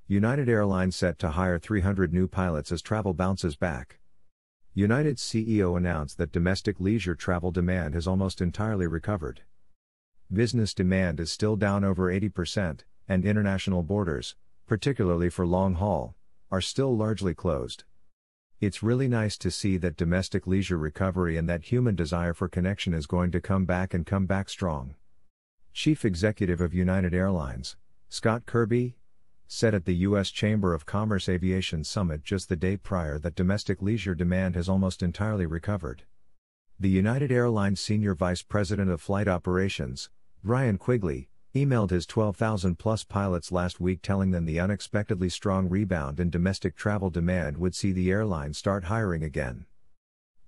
United Airlines set to hire 300 new pilots as travel bounces back. United's CEO announced that domestic leisure travel demand has almost entirely recovered. Business demand is still down over 80%, and international borders, particularly for long haul, are still largely closed. It's really nice to see that domestic leisure recovery and that human desire for connection is going to come back and come back strong. Chief Executive of United Airlines, Scott Kirby, said at the U.S. Chamber of Commerce Aviation Summit just the day prior that domestic leisure demand has almost entirely recovered. The United Airlines Senior Vice President of Flight Operations, Brian Quigley, emailed his 12,000-plus pilots last week telling them the unexpectedly strong rebound in domestic travel demand would see the airline start hiring again.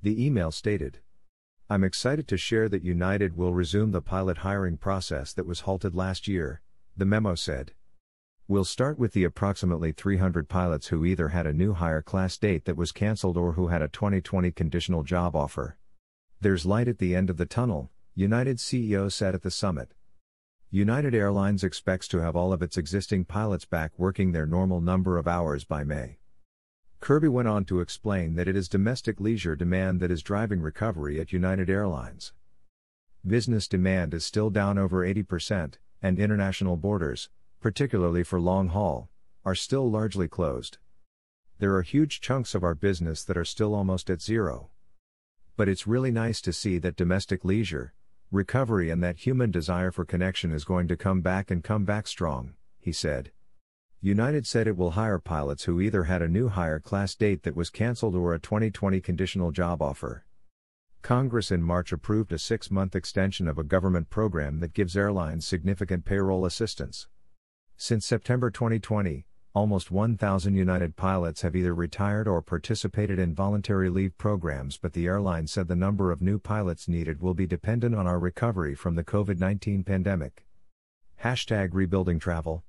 The email stated, "I'm excited to share that United will resume the pilot hiring process that was halted last year," the memo said. "We'll start with the approximately 300 pilots who either had a new hire class date that was canceled or who had a 2020 conditional job offer. There's light at the end of the tunnel," United's CEO said at the summit. United Airlines expects to have all of its existing pilots back working their normal number of hours by May. Kirby went on to explain that it is domestic leisure demand that is driving recovery at United Airlines. Business demand is still down over 80%, and international borders, particularly for long haul, are still largely closed. There are huge chunks of our business that are still almost at zero. But it's really nice to see that domestic leisure, recovery and that human desire for connection is going to come back and come back strong, he said. United said it will hire pilots who either had a new hire class date that was canceled or a 2020 conditional job offer. Congress in March approved a 6-month extension of a government program that gives airlines significant payroll assistance. Since September 2020, almost 1,000 United pilots have either retired or participated in voluntary leave programs, but the airline said the number of new pilots needed will be dependent on our recovery from the COVID-19 pandemic. #RebuildingTravel